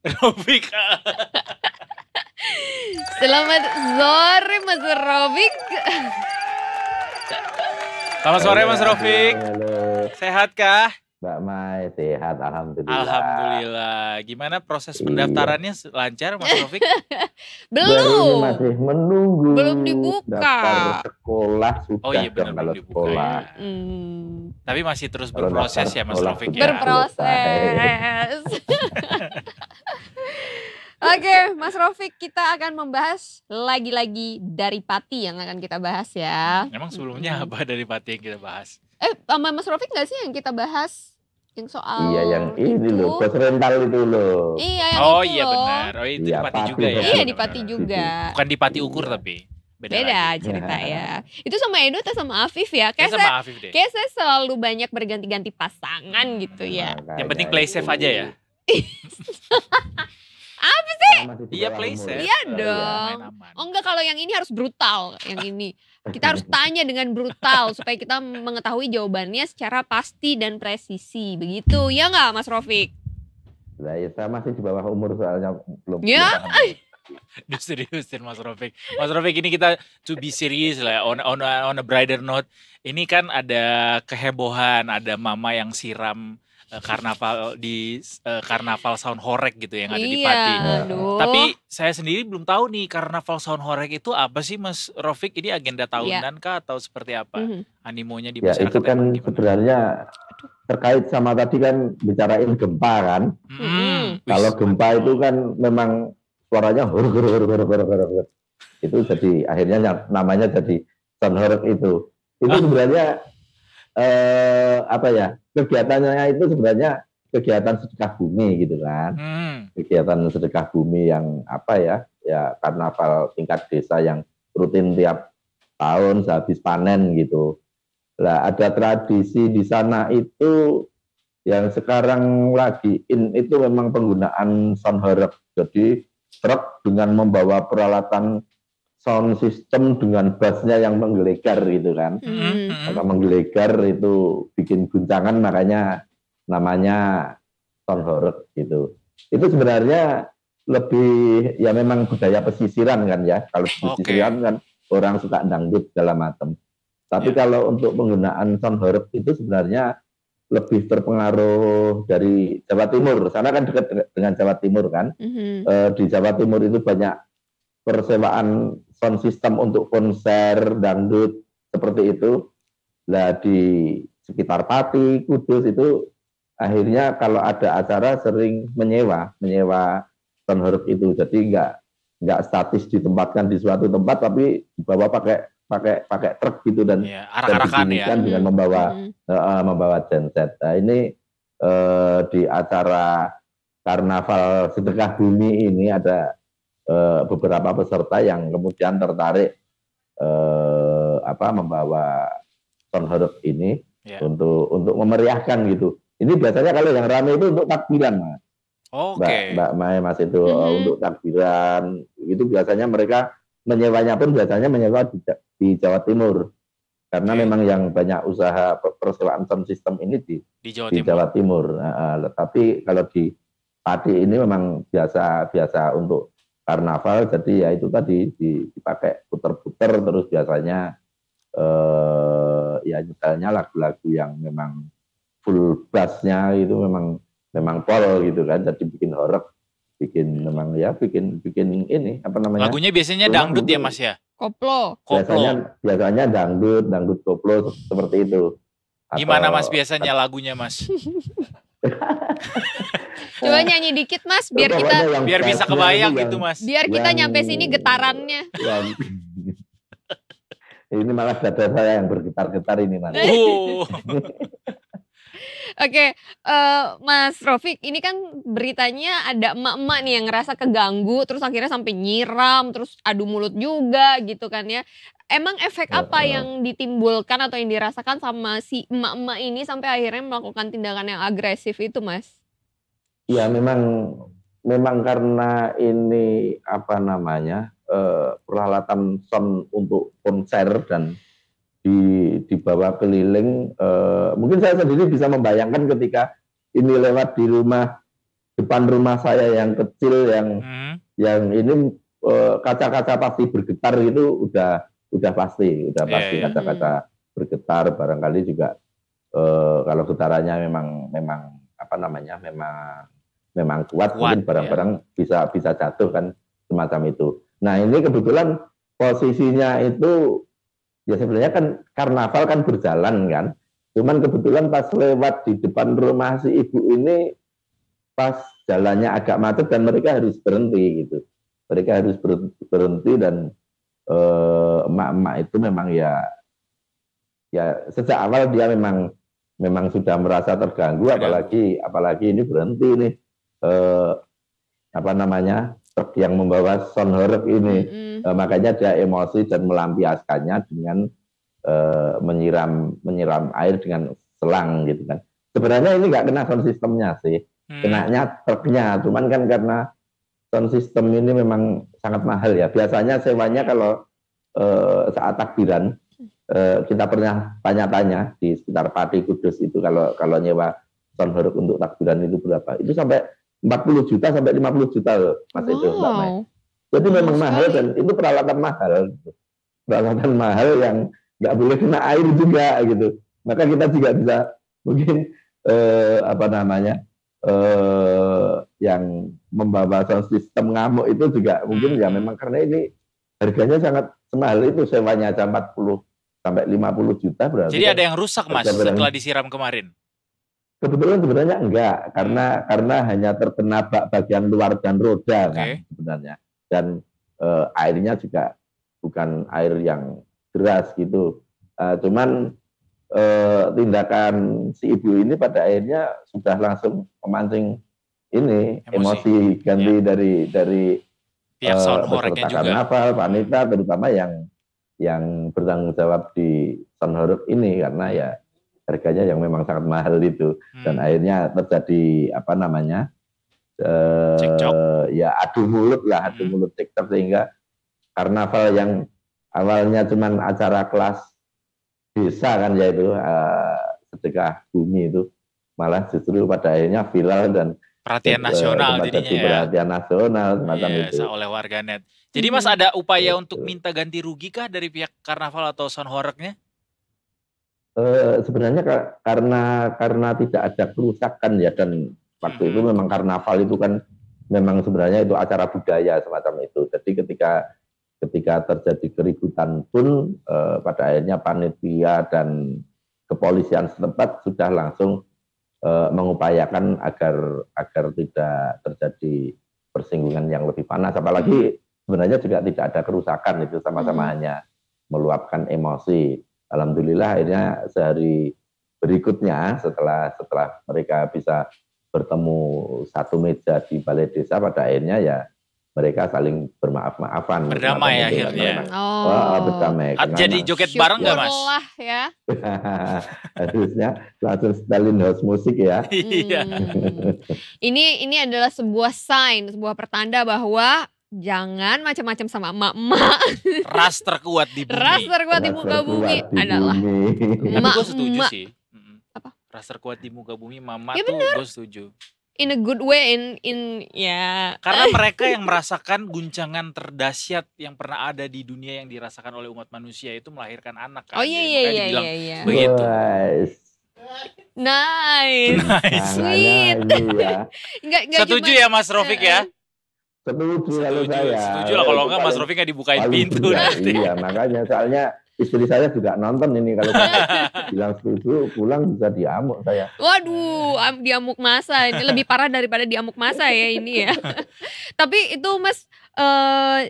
Rofik. Selamat sore Mas Rofik. Selamat sore Mas Rofik. Halo, Sehat kah? Mbak Mai, sehat alhamdulillah. Alhamdulillah. Gimana proses pendaftarannya lancar Mas Rofik? Baru ini Belum. masih menunggu. Belum dibuka. Daftar sekolah sudah Oh iya benar dong belum kalau dibuka sekolah. ya. Tapi masih terus Kalau berproses daftar ya Mas sekolah Rofik sudah ya. Berproses. Oke, Mas Rofik, kita akan membahas lagi-lagi dari Pati yang akan kita bahas ya. Emang sebelumnya apa dari Pati yang kita bahas? Sama Mas Rofik nggak sih yang kita bahas yang soal Iya yang ini itu? loh, bos rental itu loh. Iya yang Oh itu iya loh. benar. Oh itu Iya, di Pati Pati juga ya. betul. Iya di Pati juga. Bukan di Pati Ukur tapi beda Beda lagi. cerita ya. Itu sama Edo atau sama Afif ya? Kayak Kayak saya, sama Afif deh. kayak saya selalu banyak berganti-ganti pasangan gitu ya. Makanya Yang penting play safe itu. aja ya. Saya masih di Iya bawah play umur. safe. Iya Oh, dong. Main aman. Oh enggak, kalau yang ini harus brutal. Yang ini kita harus tanya dengan brutal supaya kita mengetahui jawabannya secara pasti dan presisi. Begitu ya nggak Mas Rofik? Lah ya saya masih di bawah umur soalnya belum. Ya. Seriusin Mas Rofik. Mas Rofik ini kita to be serious lah on a brighter note. Ini kan ada kehebohan, ada mama yang siram karnaval di karnaval sound horeg gitu yang ada di Pati. Aduh. Tapi saya sendiri belum tahu nih karnaval sound horeg itu apa sih Mas Rofik? Ini agenda tahunan kah atau seperti apa? Mhm. Animonya di Ya masyarakat itu kan emang gimana? sebenarnya terkait sama tadi kan bicarain gempa kan. Kalau gempa itu kan memang suaranya hur. Itu jadi akhirnya namanya jadi sound horeg itu. Itu sebenarnya apa ya? Kegiatannya itu sebenarnya kegiatan sedekah bumi gitu kan. Kegiatan sedekah bumi yang apa ya? Ya karnaval tingkat desa yang rutin tiap tahun sehabis panen gitu. Lah ada tradisi di sana itu yang sekarang lagi in itu memang penggunaan sound horeg. Jadi truk dengan membawa peralatan sound system dengan bassnya yang menggelegar gitu kan. Maka menggelegar itu bikin guncangan makanya namanya sound horeg gitu. Itu sebenarnya lebih ya memang budaya pesisiran kan ya. Kalau pesisiran kan orang suka dangdut segala macam. Tapi kalau untuk penggunaan sound horeg itu sebenarnya lebih terpengaruh dari Jawa Timur. Sana kan dekat dengan Jawa Timur kan. Di Jawa Timur itu banyak persewaan sound system untuk konser dangdut seperti itu. Lah di sekitar Pati, Kudus itu akhirnya kalau ada acara sering menyewa sound horeg itu. Jadi nggak statis ditempatkan di suatu tempat tapi dibawa pakai truk gitu dan arak-arakan ya dengan membawa genset. Nah ini di acara karnaval sedekah bumi ini ada beberapa peserta yang kemudian tertarik membawa sound horeg ini untuk memeriahkan gitu. Ini biasanya kalau yang ramai itu untuk takbiran, Mas. Mbak Mai, Mas itu untuk takbiran itu biasanya mereka menyewanya pun biasanya menyewa di Jawa Timur karena memang yang banyak usaha persewaan sound system ini di Jawa Timur. Tapi kalau di Pati ini memang biasa untuk karnaval, jadi ya itu tadi dipakai puter-puter terus biasanya ya misalnya lagu-lagu yang memang full bassnya itu memang pol gitu kan, jadi bikin horeg, bikin ini apa namanya? Lagunya biasanya dangdut ya Mas ya? Koplo. Biasanya dangdut koplo seperti itu. Gimana Mas biasanya lagunya Mas? Coba nyanyi dikit Mas, biar bisa kebayang gitu Mas. Biar kita nyampe sini getarannya. Ini malah dada saya yang bergetar-getar ini Mas. Oke, Mas Rofik, ini kan beritanya ada emak-emak nih yang ngerasa keganggu, terus akhirnya sampai nyiram, terus adu mulut juga gitu kan ya. Emang efek apa yang ditimbulkan atau yang dirasakan sama si emak-emak ini sampai akhirnya melakukan tindakan yang agresif itu, Mas? Ya memang karena ini apa namanya peralatan sound untuk konser dan dibawa keliling, mungkin saya sendiri bisa membayangkan ketika ini lewat di rumah depan rumah saya yang kecil yang ini kaca-kaca pasti bergetar itu udah pasti kaca-kaca bergetar, barangkali juga kalau getarannya memang apa namanya memang kuat mungkin barang-barang bisa jatuh kan, semacam itu. Nah ini kebetulan posisinya itu ya sebenarnya kan karnaval kan berjalan kan, cuman kebetulan pas lewat di depan rumah si ibu ini pas jalannya agak macet dan mereka harus berhenti gitu. Mereka harus berhenti dan emak-emak itu memang ya sejak awal dia memang sudah merasa terganggu, apalagi ini berhenti nih apa namanya truk yang membawa sound horeg ini, makanya dia emosi dan melampiaskannya dengan menyiram air dengan selang gitu kan. Sebenarnya ini nggak kena sound sistemnya sih, kenanya truknya, cuman kan karena sound system ini memang sangat mahal ya. Biasanya sewanya kalau saat takbiran kita pernah tanya-tanya di sekitar Pati Kudus itu kalau nyewa sound horeg untuk takbiran itu berapa? Itu sampai 40 juta sampai 50 juta loh, Mas itu Mbak Mai. Jadi memang mahal dan itu peralatan mahal yang nggak boleh kena air juga gitu. Maka kita juga bisa mungkin apa namanya yang membawa sound system ngamuk itu juga mungkin ya memang karena ini harganya sangat semahal itu, sewanya aja 40 sampai 50 juta berarti. Jadi ada yang rusak Mas setelah disiram kemarin? Kebetulan sebenarnya enggak, karena hanya terkena bagian luar dan roda kan sebenarnya, dan airnya juga bukan air yang deras gitu. Cuman tindakan si ibu ini pada akhirnya sudah langsung memancing ini emosi ganti dari pihak sound horeg juga, karnaval, panitia terutama yang bertanggung jawab di sound horeg ini, karena ya harganya yang memang sangat mahal itu, dan akhirnya terjadi apa namanya ya adu mulut cekcok, sehingga karnaval yang awalnya cuman acara kelas desa kan, yaitu sedekah bumi itu malah justru pada akhirnya viral dan perhatian nasional jadinya ya. Perhatian nasional semacam itu oleh warganet. Jadi Mas ada upaya untuk minta ganti rugi kah dari pihak karnaval atau sound horegnya? Sebenarnya karena tidak ada kerusakan ya, dan waktu itu memang karnaval itu kan memang sebenarnya itu acara budaya semacam itu. Jadi ketika terjadi keributan pun pada akhirnya panitia dan kepolisian setempat sudah langsung mengupayakan agar tidak terjadi persinggungan yang lebih panas, apalagi sebenarnya juga tidak ada kerusakan, itu sama-sama hanya meluapkan emosi. Alhamdulillah akhirnya sehari berikutnya setelah mereka bisa bertemu satu meja di balai desa, pada akhirnya ya mereka saling bermaaf-maafan. Berdamai akhirnya. Berdamai. Jadi joget bareng nggak Mas? Ya. Harusnya langsung setelin house musik ya. Iya. Ini adalah sebuah sign, sebuah pertanda bahwa jangan macam-macam sama emak-emak. Ras terkuat di bumi. Ras terkuat di muka bumi adalah emak. Gue setuju sih. Apa? Ras terkuat di muka bumi, mama ya, tuh gue setuju. In a good way, in ya. Karena mereka yang merasakan guncangan terdahsyat yang pernah ada di dunia yang dirasakan oleh umat manusia itu melahirkan anak kan. Oh iya. Begitu. Nice. Sweet. Setuju ya Mas Rofik ya? Setuju kalau saya. Setuju lah, kalau enggak Mas Rofik nggak dibukain pintu nanti. Iya, makanya soalnya istri saya juga nonton ini, kalau bilang setuju pulang bisa diamuk saya. Waduh, diamuk masa, ini lebih parah daripada diamuk masa ya ini ya. Tapi itu Mas,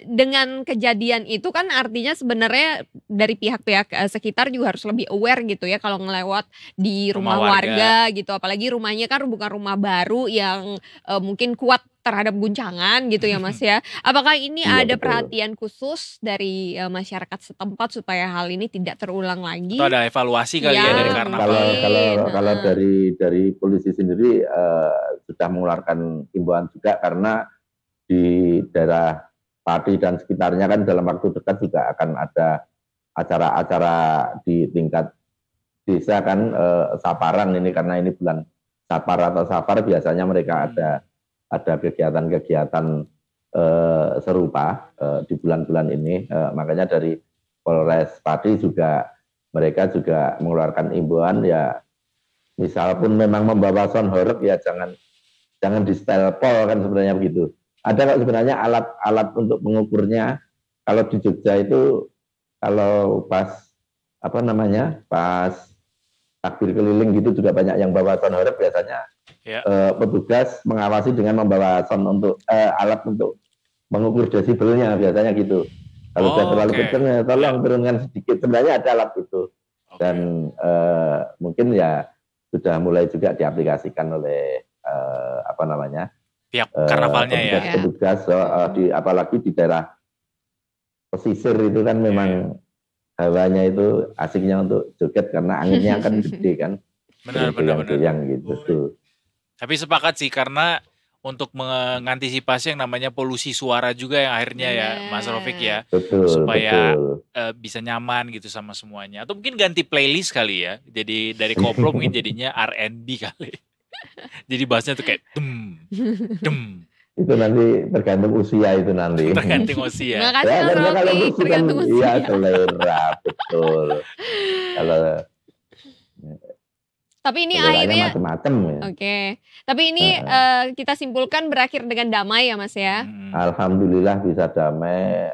dengan kejadian itu kan artinya sebenarnya dari pihak-pihak sekitar juga harus lebih aware gitu ya kalau ngelewat di rumah warga gitu, apalagi rumahnya kan bukan rumah baru yang mungkin kuat terhadap guncangan gitu ya Mas ya. Apakah ini ada perhatian khusus dari masyarakat setempat supaya hal ini tidak terulang lagi? Atau ada evaluasi kali ya dari karnaval? Kalau dari polisi sendiri sudah mengeluarkan himbauan juga, karena di daerah Pati dan sekitarnya kan dalam waktu dekat juga akan ada acara-acara di tingkat desa kan, saparan ini, karena ini bulan sapar atau safar biasanya mereka ada ada kegiatan-kegiatan serupa di bulan-bulan ini. Makanya dari Polres Pati juga mereka juga mengeluarkan imbauan ya, misal pun memang membawa sound horeg ya jangan di style pol kan sebenarnya begitu. Ada kok sebenarnya alat-alat untuk mengukurnya. Kalau di Jogja itu kalau pas pas takbir keliling gitu juga banyak yang bawa sound horeg, biasanya petugas mengawasi dengan membawa sound untuk alat untuk mengukur desibelnya biasanya gitu. Kalau sudah terlalu kencang ya tolong turunkan sedikit. Sebenarnya ada alat itu dan mungkin ya sudah mulai juga diaplikasikan oleh pihak karnavalnya petugas apalagi di daerah pesisir itu kan memang hawanya itu asiknya untuk joget karena anginnya kan gede kan. Benar. Gitu. Tapi sepakat sih karena untuk mengantisipasi yang namanya polusi suara juga yang akhirnya ya Mas Rofik ya. Betul, supaya bisa nyaman gitu sama semuanya. Atau mungkin ganti playlist kali ya. Jadi dari koplo mungkin jadinya R&B kali. Jadi bahasnya tuh kayak dem. Itu nanti tergantung usia itu nanti. Tergantung usia. Makasih Mas Rofik, tergantung usia. Iya, selera, betul. Kalau tapi ini akhirnya macam-macam ya. Oke. Tapi ini kita simpulkan berakhir dengan damai ya Mas ya. Alhamdulillah bisa damai,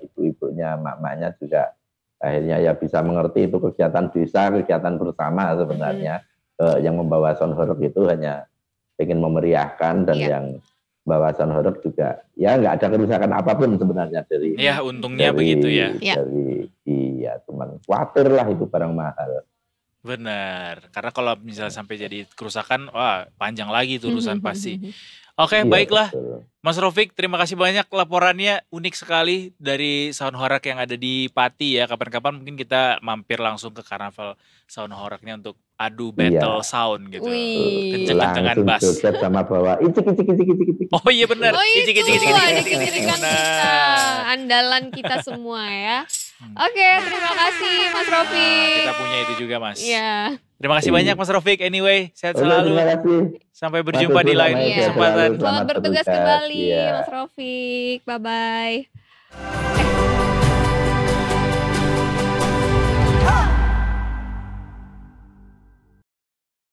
ibu-ibunya, mak-maknya juga akhirnya ya bisa mengerti itu kegiatan desa, kegiatan bersama sebenarnya. Yang membawa sound horeg itu hanya ingin memeriahkan dan yang bawa sound horeg juga ya nggak ada kerusakan apapun sebenarnya dari. Ya untungnya begitu ya. Cuman khawatir lah itu barang mahal. Benar, karena kalau misalnya sampai jadi kerusakan, wah panjang lagi itu urusan pasti. Oke, baiklah. Betul. Mas Rofik, terima kasih banyak laporannya, unik sekali dari sound horeg yang ada di Pati ya. Kapan-kapan mungkin kita mampir langsung ke karnaval sound horegnya untuk adu battle sound gitu. Kenceng-kencengan bass. Langsung sama bawa icik. Oh iya benar. Icik. Andalan kita semua ya. Oke, terima kasih Mas Rofik. Kita punya itu juga Mas. Iya. Terima kasih banyak Mas Rofik. Anyway, sehat selalu. Terima kasih. Sampai berjumpa di lain kesempatan. Selamat bertugas kembali Mas Rofik. Bye-bye.